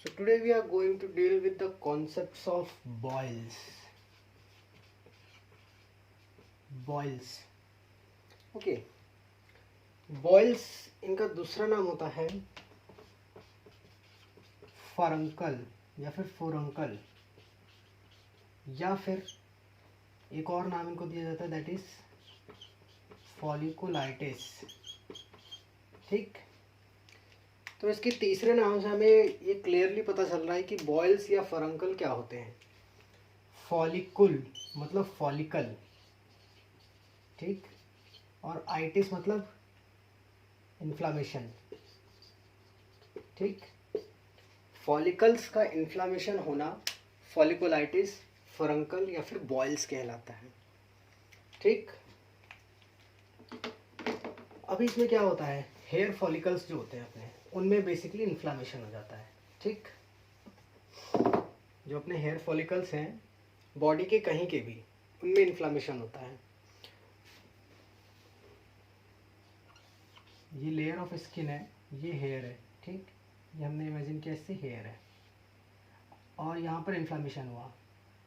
So today we are going to deal with the concepts of boils. Boils. Okay. Boils इनका दूसरा नाम होता है फरंकल या फिर फुरंकल, या फिर एक और नाम इनको दिया जाता है, दैट इज फॉलिकुलाइटिस। ठीक, तो इसके तीसरे नाम से हमें ये क्लियरली पता चल रहा है कि बॉयल्स या फरंकल क्या होते हैं। फॉलिकुल मतलब फॉलिकल, ठीक, और आइटिस मतलब इन्फ्लामेशन। ठीक, फॉलिकल्स का इन्फ्लामेशन होना फॉलिकुलाइटिस, फरंकल या फिर बॉयल्स कहलाता है। ठीक, अभी इसमें क्या होता है, हेयर फॉलिकल्स जो होते हैं अपने, उनमें बेसिकली इन्फ्लामेशन हो जाता है। ठीक, जो अपने हेयर फॉलिकल्स हैं बॉडी के कहीं के भी, उनमें इन्फ्लामेशन होता है। ये लेयर ऑफ स्किन है, ये हेयर है। ठीक, ये हमने इमेजिन किया इससे हेयर है, और यहाँ पर इन्फ्लामेशन हुआ।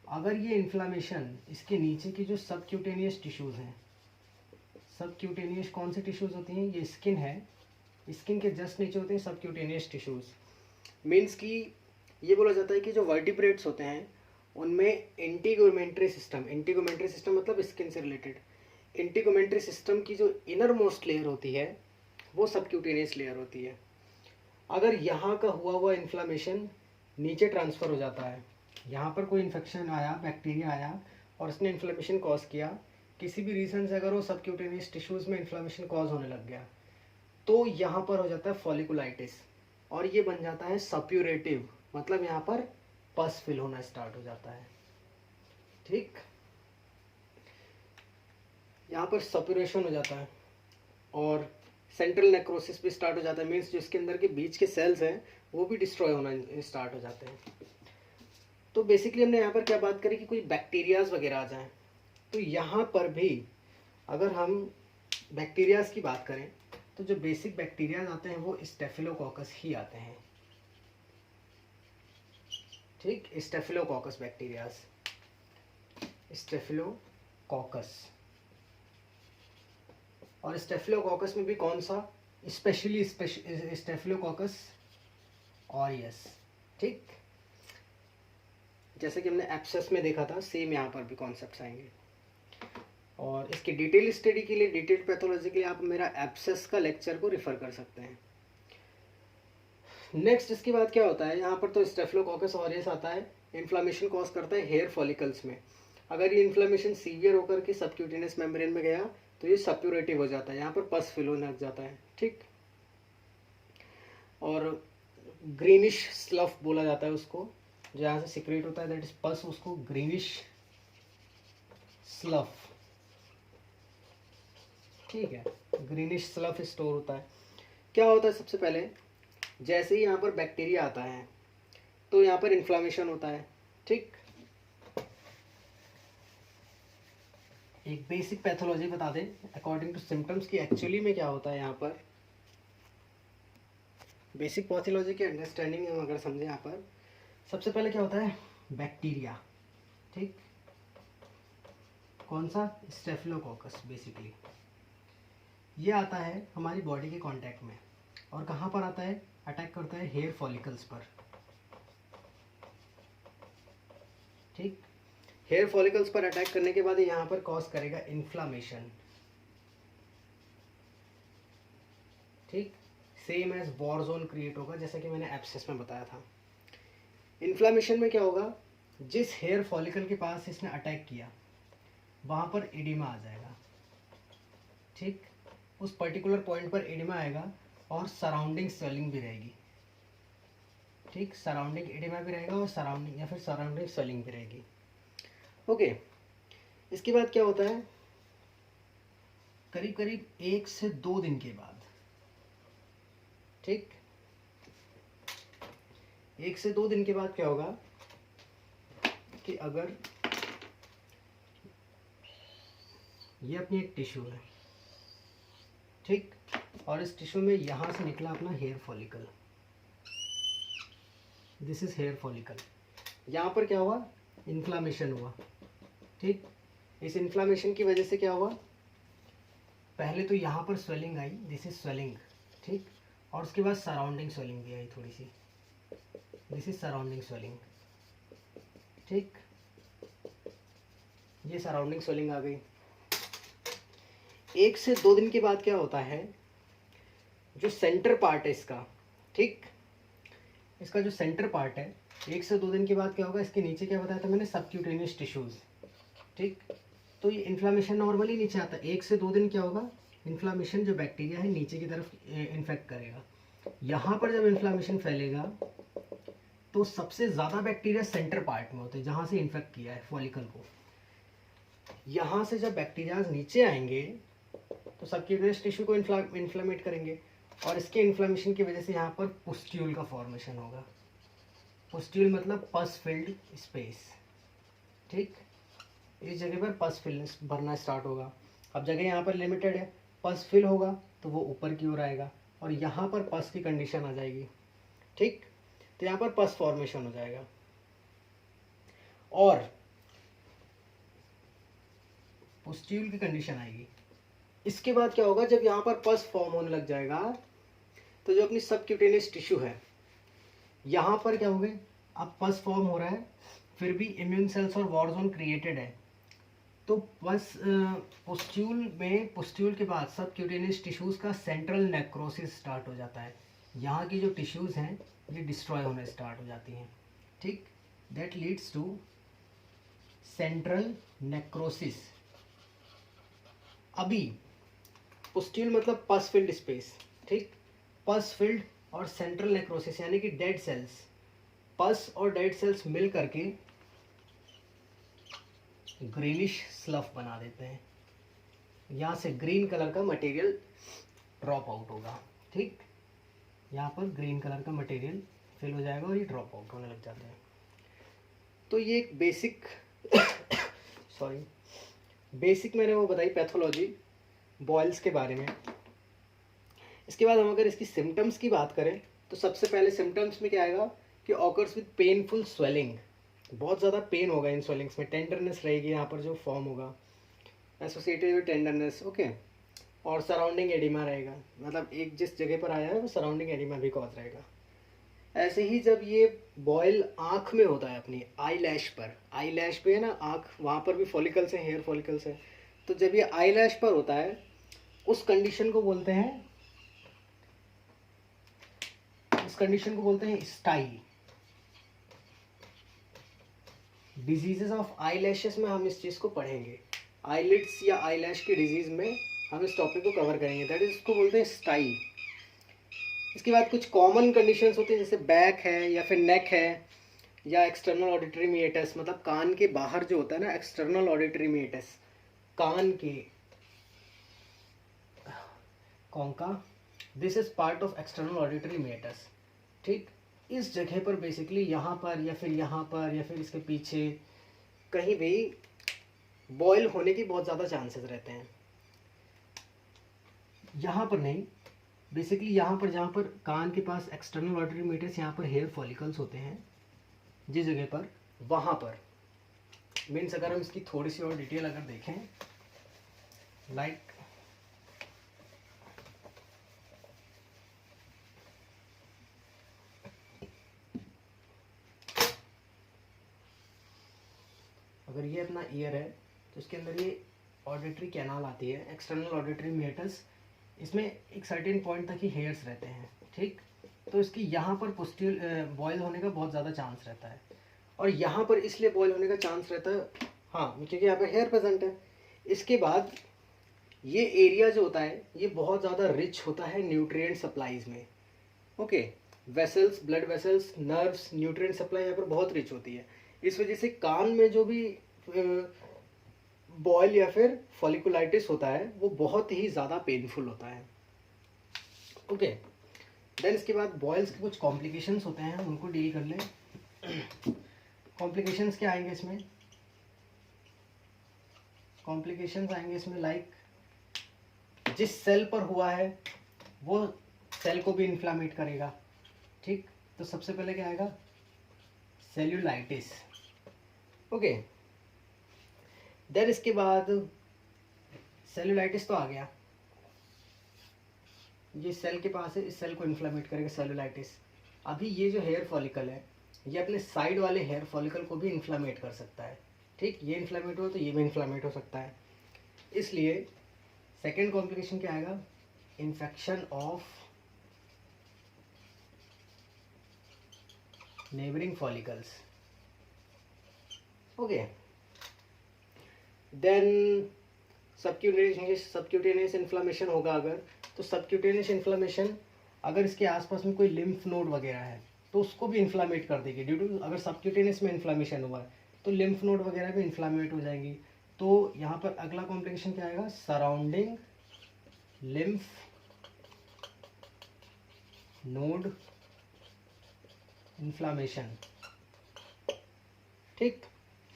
अगर ये इन्फ्लामेशन इसके नीचे की जो सबक्यूटेनियस टिश्यूज़ हैं, सबक्यूटेनियस कौन से टिश्यूज़ होती हैं, ये स्किन है, स्किन के जस्ट नीचे होते हैं सबक्यूटेनियस टिश्यूज़। मीन्स कि ये बोला जाता है कि जो वर्टिब्रेट्स होते हैं उनमें इंटीगोमेंट्री सिस्टम मतलब स्किन से रिलेटेड इंटीगोमेंट्री सिस्टम की जो इनर मोस्ट लेयर होती है वो सबक्यूटेनियस लेयर होती है। अगर यहाँ का हुआ इन्फ्लामेशन नीचे ट्रांसफ़र हो जाता है, यहाँ पर कोई इन्फेक्शन आया, बैक्टीरिया आया और उसने इन्फ्लेमेशन कॉज किया, किसी भी रीज़न से अगर वो सबक्यूटेनियस टिश्यूज़ में इन्फ्लेमेशन कॉज होने लग गया तो यहाँ पर हो जाता है फॉलिकुलाइटिस, और ये बन जाता है सप्यूरेटिव, मतलब यहाँ पर पस फिल होना स्टार्ट हो जाता है। ठीक, यहाँ पर सप्यूरेशन हो जाता है और सेंट्रल नेक्रोसिस भी स्टार्ट हो जाता है। मीन्स जो इसके अंदर के बीच के सेल्स हैं वो भी डिस्ट्रॉय होना स्टार्ट हो जाते हैं। तो बेसिकली हमने यहाँ पर क्या बात करी कि कोई बैक्टीरियाज वगैरह आ जाएं, तो यहाँ पर भी अगर हम बैक्टीरियाज की बात करें तो जो बेसिक बैक्टीरियाज आते हैं वो स्टेफिलोकोकस ही आते हैं। ठीक, स्टेफिलोकोकस बैक्टीरियाज, स्टेफिलोकोकस। और स्टेफिलोकोकस में भी कौन सा, स्पेशली स्टेफिलोकोकस ऑरियस। ठीक, जैसे कि हमने एब्सेस में देखा था, सेम यहाँ पर भी कॉन्सेप्ट्स आएंगे। और इसकी डिटेल स्टडी के लिए, डिटेल पैथोलॉजी के लिए आप मेरा एब्सेस का लेक्चर को रिफर कर सकते हैं। नेक्स्ट इसके बाद क्या होता है, यहाँ पर तो स्टेफिलोकोकस ऑरियस आता है, इन्फ्लामेशन कॉज करता है हेयर फॉलिकल्स में। अगर ये इन्फ्लामेशन सीवियर होकर के सबक्यूटेनियस मेम्ब्रेन में गया तो ये सप्यूरेटिव हो जाता है, यहाँ पर पस फिल होने लग जाता है। ठीक, और ग्रीनिश स्लफ बोला जाता है उसको, जो यहाँ से सिक्रेट होता है, दैट इज पस, उसको ग्रीनिश स्लफ। ठीक है, ग्रीनिश स्लफ स्टोर होता है। क्या होता है, सबसे पहले जैसे ही यहाँ पर बैक्टीरिया आता है तो यहाँ पर इन्फ्लामेशन होता है। ठीक, एक बेसिक पैथोलॉजी बता दें अकॉर्डिंग टू सिम्टम्स की एक्चुअली में क्या होता है। यहाँ पर बेसिक पैथोलॉजी की अंडरस्टैंडिंग हम अगर समझें, यहाँ पर सबसे पहले क्या होता है, बैक्टीरिया। ठीक, कौन सा, स्टेफिलोकोकस बेसिकली। ये आता है हमारी बॉडी के कांटेक्ट में, और कहाँ पर आता है, अटैक करता है हेयर फॉलिकल्स पर। ठीक, हेयर फॉलिकल्स पर अटैक करने के बाद यहाँ पर कॉज करेगा इन्फ्लामेशन। ठीक, same as war zone create होगा, जैसा कि मैंने एब्सेस में बताया था। इन्फ्लामेशन में क्या होगा, जिस हेयर फॉलिकल के पास इसने अटैक किया वहाँ पर एडिमा आ जाएगा। ठीक, उस पर्टिकुलर पॉइंट पर एडिमा आएगा और सराउंडिंग स्वेलिंग भी रहेगी। ठीक, सराउंडिंग एडिमा भी रहेगा और सराउंडिंग या फिर सराउंडिंग स्वेलिंग भी रहेगी। ओके, इसके बाद क्या होता है, करीब करीब 1 से 2 दिन के बाद, ठीक, 1 से 2 दिन के बाद क्या होगा कि अगर ये अपनी एक टिश्यू है, ठीक, और इस टिश्यू में यहाँ से निकला अपना hair follicle, this is hair follicle. यहाँ पर क्या हुआ, इन्फ्लामेशन हुआ, ठीक। इस इन्फ्लामेशन की वजह से क्या हुआ, पहले तो यहाँ पर swelling I, this is swelling, ठीक, और उसके बाद सराउंडिंग स्वेलिंग भी आई थोड़ी सी, दिस इज सराउंडिंग स्वेलिंग, ठीक, ये सराउंडिंग स्वेलिंग आ गई। 1 से 2 दिन के बाद क्या होता है, जो सेंटर पार्ट है इसका, ठीक, इसका जो सेंटर पार्ट है, 1 से 2 दिन के बाद क्या होगा, इसके नीचे क्या बताया था मैंने, सबक्यूटेनियस टिश्यूज, ठीक। तो ये इन्फ्लामेशन नॉर्मली नीचे आता है, 1 से 2 दिन क्या होगा, इन्फ्लामेशन जो बैक्टीरिया है नीचे की तरफ इन्फेक्ट करेगा। यहाँ पर जब इन्फ्लामेशन फैलेगा तो सबसे ज़्यादा बैक्टीरिया सेंटर पार्ट में होते हैं, जहाँ से इन्फेक्ट किया है फॉलिकल को। यहाँ से जब बैक्टीरिया नीचे आएंगे तो सबक्यूटेनियस टिश्यू को इन्फ्लामेट करेंगे, और इसके इन्फ्लामेशन की वजह से यहाँ पर पुस्ट्यूल का फॉर्मेशन होगा। पुस्ट्यूल मतलब पस फिल्ड स्पेस, ठीक, इस जगह पर पस फिल भरना स्टार्ट होगा। अब जगह यहाँ पर लिमिटेड है, पस फिल होगा तो वो ऊपर की ओर आएगा, और यहाँ पर पस की कंडीशन आ जाएगी, ठीक, तो यहाँ पर पस फॉर्मेशन हो जाएगा। और पुस्ट्यूल की कंडीशन आएगी। इसके बाद क्या होगा, जब यहाँ पर पस फॉर्म होने लग जाएगा तो जो अपनी सबक्यूटेनियस टिश्यू है यहाँ पर क्या हो गए, अब पस फॉर्म हो रहा है, फिर भी इम्यून सेल्स और वॉर जोन क्रिएटेड है, तो बस पुस्ट्यूल के बाद सबक्यूटेनियस टिश्यूज का सेंट्रल नेक्रोसिस स्टार्ट हो जाता है। यहाँ की जो टिश्यूज हैं ये डिस्ट्रॉय होने स्टार्ट हो जाती हैं, ठीक, that leads to central necrosis. अभी पुस्ट्यूल मतलब पस फिल्ड स्पेस, ठीक, पस फिल्ड और सेंट्रल नेक्रोसिस यानी कि डेड सेल्स, पस और डेड सेल्स मिल करके ग्रीनिश स्लफ बना देते हैं। यहाँ से ग्रीन कलर का मटेरियल ड्रॉप आउट होगा, ठीक, यहाँ पर ग्रीन कलर का मटेरियल फिल हो जाएगा और ये ड्रॉप आउट होने लग जाते हैं। तो ये एक बेसिक बेसिक मैंने वो बताई पैथोलॉजी बॉयल्स के बारे में। इसके बाद हम अगर इसकी सिम्टम्स की बात करें तो सबसे पहले सिम्टम्स में क्या आएगा कि ऑकर्स विद पेनफुल स्वेलिंग, बहुत ज़्यादा पेन होगा इन स्वेलिंग्स में, टेंडरनेस रहेगी यहाँ पर जो फॉर्म होगा एसोसिएटेड विद टेंडरनेस, ओके, और सराउंडिंग एडिमा रहेगा, मतलब एक जिस जगह पर आया है वो सराउंडिंग एडिमा भी कॉज रहेगा। ऐसे ही जब ये बॉयल आँख में होता है, अपनी आई लैश पे है ना आँख, वहाँ पर भी फॉलिकल्स हैं, हेयर फॉलिकल्स हैं, तो जब ये आई लैश पर होता है उस कंडीशन को बोलते हैं स्टाई। डिजीजेस ऑफ आई लैशेस में हम इस चीज़ को पढ़ेंगे, आईलिड्स या आई लैश की डिजीज में हम इस टॉपिक को कवर करेंगे, दैट इज इसको बोलते हैं स्टाई। इसके बाद कुछ कॉमन कंडीशंस होती हैं जैसे बैक है या फिर नेक है या एक्सटर्नल ऑडिटरी मीएटस, मतलब कान के बाहर जो होता है ना एक्सटर्नल ऑडिटरी मीएटस, कान के concha, this is part of external auditory meatus, ठीक, इस जगह पर बेसिकली यहाँ पर या फिर इसके पीछे कहीं भी बॉयल होने की बहुत ज़्यादा चांसेस रहते हैं। यहाँ पर नहीं, बेसिकली यहाँ पर जहाँ पर कान के पास एक्सटर्नल ऑडिटरी मीटर्स, यहाँ पर हेयर फॉलिकल्स होते हैं जिस जगह पर, वहाँ पर मीन्स अगर हम इसकी थोड़ी सी और डिटेल अगर देखें, लाइक अगर ये अपना ईयर है तो इसके अंदर ये ऑडिटरी कैनाल आती है, एक्सटर्नल ऑडिटरी मीटर्स, इसमें एक सर्टेन पॉइंट तक ही हेयर्स रहते हैं, ठीक, तो इसकी यहाँ पर पुस्ट्यूल बॉयल होने का बहुत ज़्यादा चांस रहता है, और यहाँ पर इसलिए बॉयल होने का चांस रहता है हाँ क्योंकि यहाँ पर हेयर प्रेजेंट है। इसके बाद ये एरिया जो होता है ये बहुत ज़्यादा रिच होता है न्यूट्रिएंट सप्लाईज में, okay, vessels, blood vessels, nerves, nutrient supply यहाँ पर बहुत रिच होती है। इस वजह से कान में जो भी बॉयल या फिर फॉलिकुलाइटिस होता है वो बहुत ही ज़्यादा पेनफुल होता है, ओके। देन इसके बाद बॉयल्स के कुछ कॉम्प्लिकेशंस होते हैं, उनको डील कर लें। कॉम्प्लिकेशंस क्या आएंगे इसमें, कॉम्प्लिकेशंस आएंगे इसमें लाइक जिस सेल पर हुआ है वो सेल को भी इन्फ्लामेट करेगा, ठीक, तो सबसे पहले क्या आएगा, सेल्यूलाइटिस। ओके, देन इसके बाद सेल्यूलाइटिस तो आ गया, ये सेल के पास है, इस सेल को इन्फ्लेमेट करेगा सेल्यूलाइटिस। अभी ये जो हेयर फॉलिकल है ये अपने साइड वाले हेयर फॉलिकल को भी इन्फ्लेमेट कर सकता है, ठीक, ये इन्फ्लेमेट हो तो ये भी इन्फ्लेमेट हो सकता है। इसलिए सेकेंड कॉम्प्लिकेशन क्या आएगा, infection of neighbouring follicles. Okay, then subcutaneous inflammation होगा अगर, तो सबक्यूटेनियस इन्फ्लामेशन अगर इसके आसपास में कोई लिम्फ नोड वगैरह है तो उसको भी इन्फ्लामेट कर देगी। ड्यू टू अगर सबक्यूटेनियस में इन्फ्लामेशन हुआ है तो लिम्फ नोड वगैरह भी इन्फ्लामेट हो जाएंगी। तो यहाँ पर अगला कॉम्प्लिकेशन क्या आएगा, सराउंडिंग लिम्फ नोड इन्फ्लामेशन, ठीक।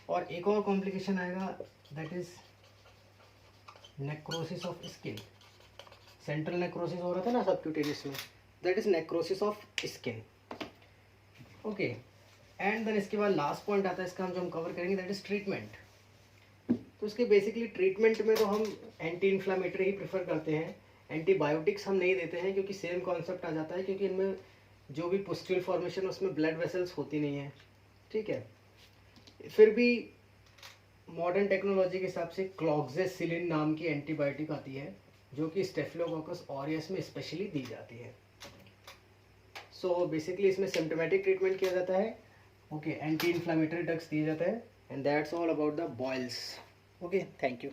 और एक और कॉम्प्लिकेशन आएगा that is necrosis of skin. Central necrosis हो रहा था ना सबक्यूटेनियस में, that is necrosis of skin. Okay, and then इसके बाद लास्ट पॉइंट आता है इसका जो हम कवर करेंगे दैट इज ट्रीटमेंट। तो इसके बेसिकली ट्रीटमेंट में तो हम एंटी इन्फ्लामेटरी ही प्रेफर करते हैं, एंटीबायोटिक्स हम नहीं देते हैं क्योंकि सेम कॉन्सेप्ट आ जाता है, क्योंकि इनमें जो भी पुस्ट्यूल फॉर्मेशन उसमें ब्लड वेसल्स होती नहीं है, ठीक है। फिर भी मॉडर्न टेक्नोलॉजी के हिसाब से क्लॉक्सेसिलिन नाम की एंटीबायोटिक आती है जो कि स्टेफिलोकोकस ऑरियस में स्पेशली दी जाती है। सो बेसिकली इसमें सिम्टोमेटिक ट्रीटमेंट किया जाता है, ओके, एंटी इन्फ्लामेटरी ड्रग्स दिए जाते हैं, and that's all about the boils. Okay, thank you.